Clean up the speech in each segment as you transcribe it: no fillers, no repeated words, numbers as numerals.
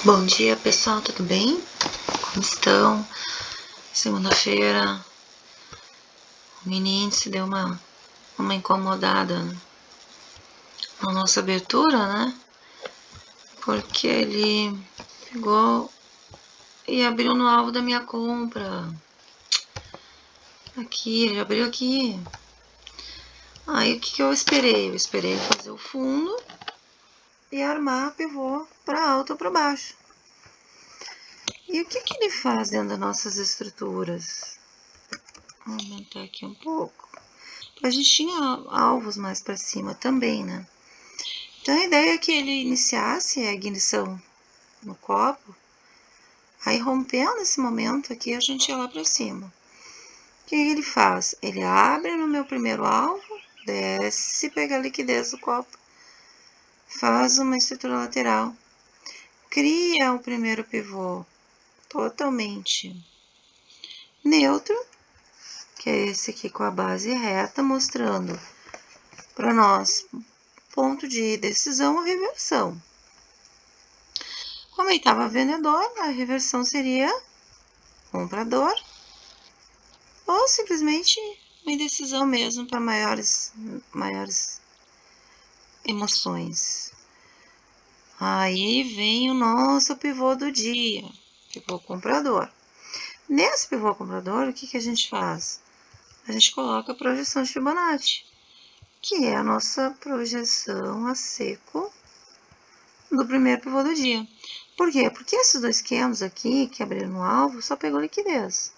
Bom dia, pessoal, tudo bem? Como estão? Segunda-feira, o mini índice deu uma incomodada na nossa abertura, né? Porque ele pegou e abriu no alvo da minha compra. Aqui, ele abriu aqui. Aí, o que eu esperei? Eu esperei fazer o fundo e armar pivô para alto ou para baixo. E o que ele faz dentro das nossas estruturas? Vou aumentar aqui um pouco. A gente tinha alvos mais para cima também, né? Então a ideia é que ele iniciasse a ignição no copo, aí rompendo esse momento aqui, a gente ia lá para cima. O que ele faz? Ele abre no meu primeiro alvo, desce, pega a liquidez do copo, faz uma estrutura lateral, cria o primeiro pivô totalmente neutro, que é esse aqui com a base reta, mostrando para nós ponto de decisão ou reversão. Como ele estava vendedor, a reversão seria comprador ou simplesmente uma indecisão mesmo para maiores emoções. Aí vem o nosso pivô do dia, pivô comprador. Nesse pivô comprador, o que a gente faz? A gente coloca a projeção de Fibonacci, que é a nossa projeção a seco do primeiro pivô do dia. Por quê? Porque esses dois candles aqui, que abriram no alvo, só pegou liquidez.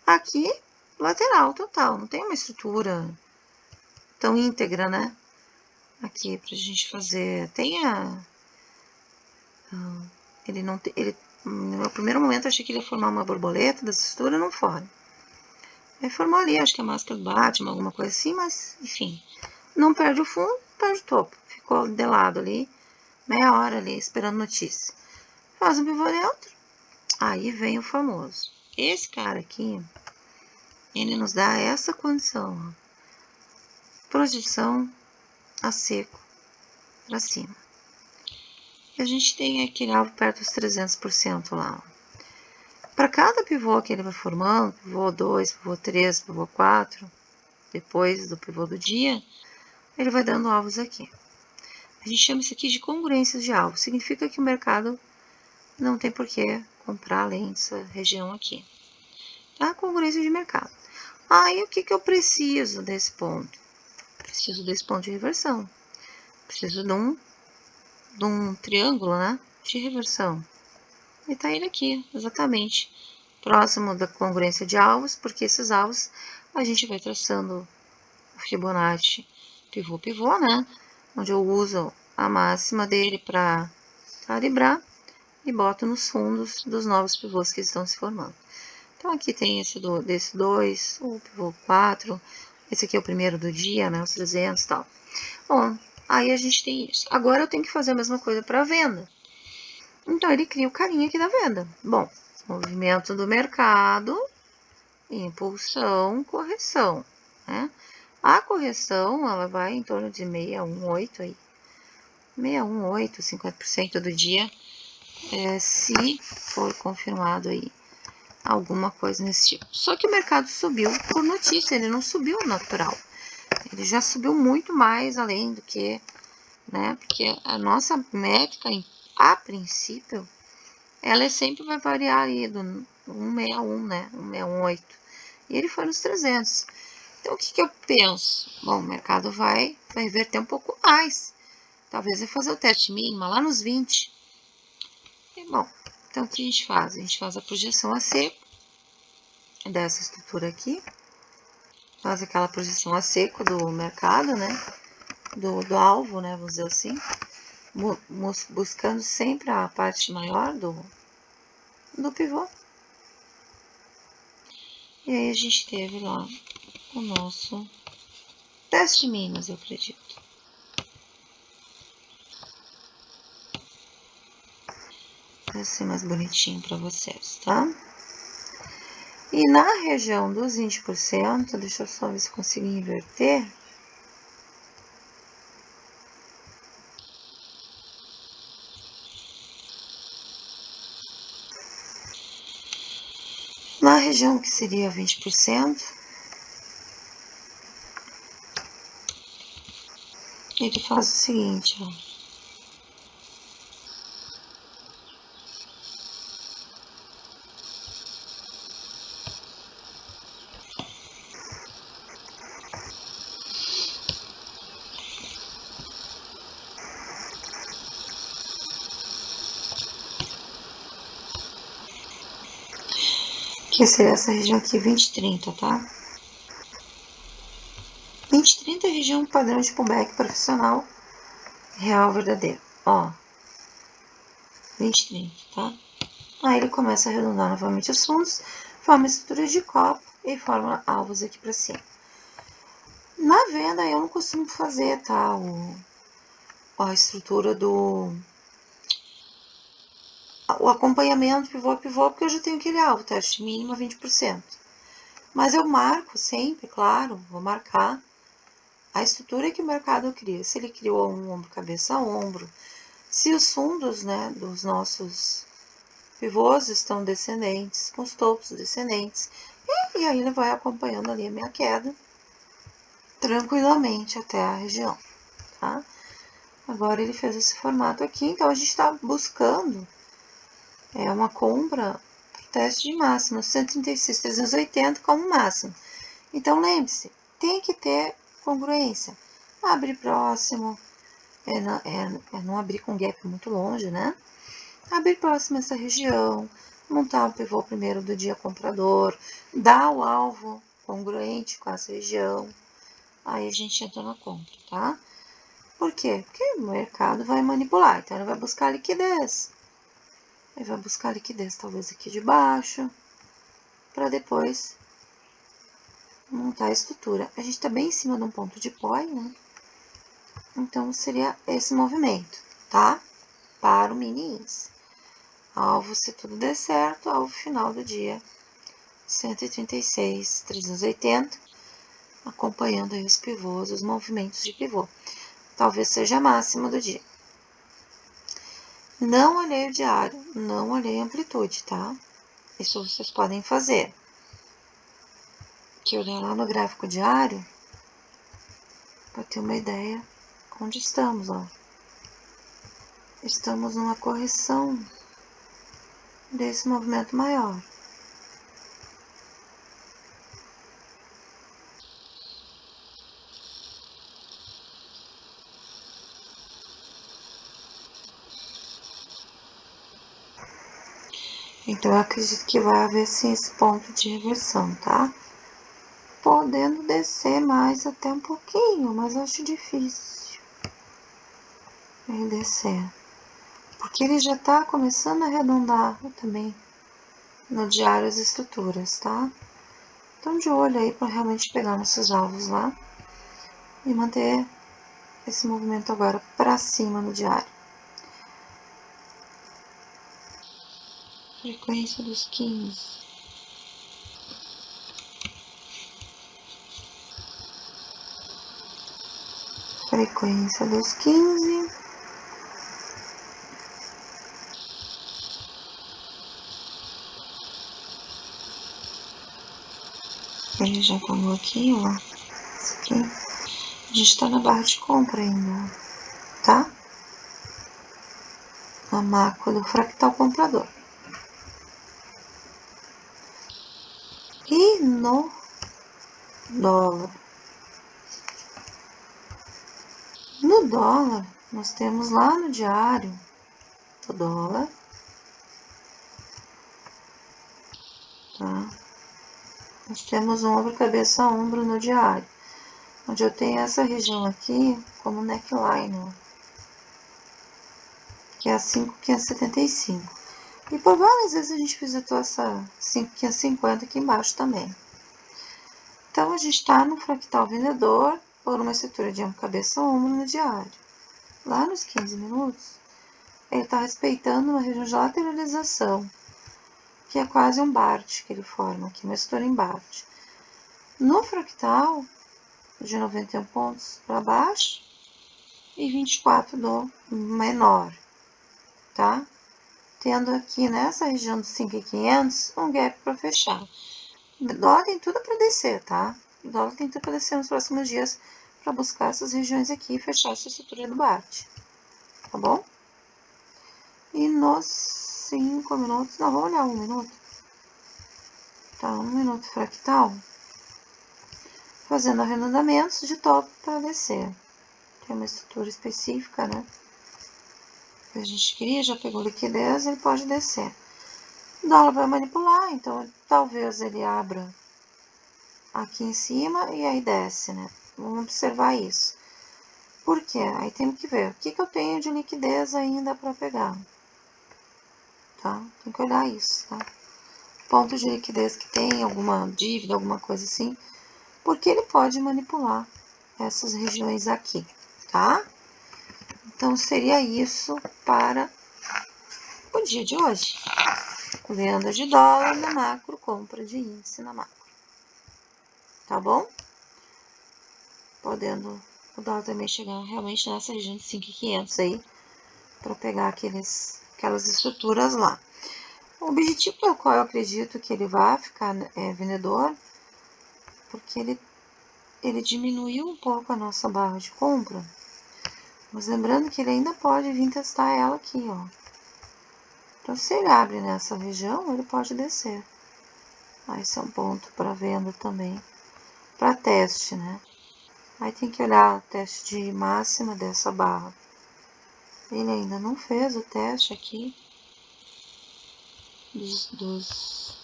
Aqui, lateral total, não tem uma estrutura tão íntegra, né? Aqui pra gente fazer, tem ele não tem, no meu primeiro momento eu achei que ele ia formar uma borboleta dessa estrutura, não forma. Aí formou ali, acho que a máscara do Batman, alguma coisa assim, mas enfim, não perde o fundo, perde o topo. Ficou de lado ali, meia hora ali, esperando notícia. Faz um pivô neutro, aí vem o famoso. Esse cara aqui, ele nos dá essa condição, ó. Projeção a seco para cima. E a gente tem aquele alvo perto dos 300% lá. Para cada pivô que ele vai formando, pivô 2, pivô 3, pivô 4, depois do pivô do dia, ele vai dando alvos aqui. A gente chama isso aqui de congruências de alvo. Significa que o mercado não tem por que comprar além dessa região aqui. Tá? Congruência de mercado. Aí, o que eu preciso desse ponto? Preciso desse ponto de reversão. Preciso de um triângulo, né? De reversão. E tá ele aqui, exatamente. Próximo da congruência de alvos, porque esses alvos a gente vai traçando o Fibonacci pivô, né? Onde eu uso a máxima dele para calibrar e boto nos fundos dos novos pivôs que estão se formando. Então, aqui tem desse 2, o pivô 4, esse aqui é o primeiro do dia, né? Os 300 e tal. Bom, aí a gente tem isso. Agora eu tenho que fazer a mesma coisa para venda. Então, ele cria o carinha aqui da venda. Bom, movimento do mercado, impulsão, correção, né? A correção, ela vai em torno de 618 aí. 618, 50% do dia, se for confirmado aí alguma coisa nesse tipo. Só que o mercado subiu por notícia, ele não subiu natural. Ele já subiu muito mais além do que, né? Porque a nossa métrica, a princípio, ela sempre vai variar ali do 161, né? 168. E ele foi nos 300. Então, o que eu penso? Bom, o mercado vai reverter um pouco mais. Talvez vai fazer o teste mínimo lá nos 20. E, bom, então o que a gente faz? A gente faz a projeção a seco dessa estrutura aqui. Faz aquela projeção a seco do mercado, né? Do alvo, né? Vamos dizer assim. Buscando sempre a parte maior do pivô. E aí a gente teve lá o nosso teste mínimos, eu acredito. Vai ser mais bonitinho para vocês, tá? E na região dos 20%, deixa eu só ver se consigo inverter. Na região que seria 20%, ele faz o seguinte, ó. Que seria essa região aqui, 20/30, tá? 20/30 é a região padrão de pullback profissional real verdadeiro. Ó, 20/30, tá? Aí ele começa a arredondar novamente os fundos, forma estrutura de copo e forma alvos aqui para cima. Na venda eu não costumo fazer, tá? A estrutura o acompanhamento pivô a pivô, porque eu já tenho aquele alvo, teste mínimo 20%. Mas eu marco sempre, claro, vou marcar a estrutura que o mercado cria. Se ele criou um ombro, cabeça a ombro, se os fundos, né, dos nossos pivôs estão descendentes, com os topos descendentes, e aí ele vai acompanhando ali a minha queda tranquilamente até a região, tá? Agora ele fez esse formato aqui, então a gente está buscando uma compra para o teste de máximo, 136.380 como máximo. Então lembre-se, tem que ter congruência. Abrir próximo, não abrir com gap muito longe, né? Abrir próximo essa região, montar o pivô primeiro do dia comprador, dar o alvo congruente com essa região, aí a gente entra na compra, tá? Por quê? Porque o mercado vai manipular, então ele vai buscar liquidez. Ele vai buscar liquidez talvez aqui de baixo, para depois montar a estrutura. A gente está bem em cima de um ponto de POI, né? Então seria esse movimento, tá? Para o mini índice. Alvo, se tudo der certo, alvo final do dia, 136.380, acompanhando aí os pivôs, os movimentos de pivô. Talvez seja a máxima do dia. Não olhei o diário, não olhei a amplitude, tá? Isso vocês podem fazer. Que olhar lá no gráfico diário, para ter uma ideia onde estamos, ó. Estamos numa correção desse movimento maior. Então, eu acredito que vai haver sim esse ponto de reversão, tá? Podendo descer mais até um pouquinho, mas acho difícil ele descer. Porque ele já tá começando a arredondar também no diário as estruturas, tá? Então, de olho aí para realmente pegar nossos alvos lá e manter esse movimento agora para cima no diário. Frequência dos 15. Frequência dos 15. Ele já tomou aqui, ó. Isso aqui. A gente tá na barra de compra ainda, tá? Na macro do fractal comprador. E no dólar. No dólar, nós temos lá no diário o dólar, tá? Nós temos ombro, cabeça, ombro no diário, onde eu tenho essa região aqui como neckline, ó, que é a 5.575. E por várias vezes a gente visitou essa 5.550 aqui embaixo também. Então, a gente está no fractal vendedor por uma estrutura de ombro, cabeça, ombro no diário. Lá nos 15 minutos, ele está respeitando uma região de lateralização, que é quase um Bart que ele forma aqui, uma estrutura em Bart. No fractal, de 91 pontos para baixo e 24 do menor, tá? tendo aqui nessa região dos 5.500 um gap para fechar. O dólar tem tudo para descer, tá? O dólar tem tudo para descer nos próximos dias para buscar essas regiões aqui e fechar essa estrutura do BART, tá bom? E nos 5 minutos, não, vamos olhar 1 minuto. Tá, 1 minuto fractal. Fazendo arredondamentos de top para descer. Tem uma estrutura específica, né? Que a gente queria, já pegou liquidez, ele pode descer. O dólar vai manipular, então talvez ele abra aqui em cima e aí desce, né? Vamos observar isso. Por quê? Aí temos que ver o que eu tenho de liquidez ainda para pegar. Tá? Tem que olhar isso, tá? Ponto de liquidez que tem, alguma dívida, alguma coisa assim, porque ele pode manipular essas regiões aqui, tá? Então, seria isso para o dia de hoje. Venda de dólar na macro, compra de índice na macro. Tá bom? Podendo o dólar também chegar realmente nessa região de 5.500 aí, para pegar aquelas estruturas lá. O objetivo pelo qual eu acredito que ele vai ficar vendedor, porque ele diminuiu um pouco a nossa barra de compra, mas lembrando que ele ainda pode vir testar ela aqui, ó. Então, se ele abre nessa região, ele pode descer. Aí, esse é um ponto para venda também, para teste, né? Aí tem que olhar o teste de máxima dessa barra. Ele ainda não fez o teste aqui dos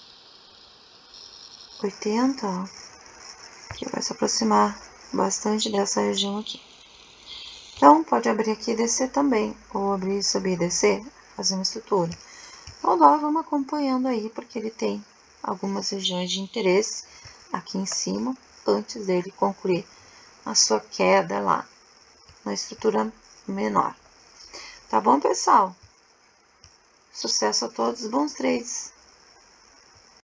80, ó, que vai se aproximar bastante dessa região aqui. Então, pode abrir aqui e descer também, ou abrir, subir e descer, fazer uma estrutura. Então, o dólar vamos acompanhando aí, porque ele tem algumas regiões de interesse aqui em cima, antes dele concluir a sua queda lá, na estrutura menor. Tá bom, pessoal? Sucesso a todos, bons trades!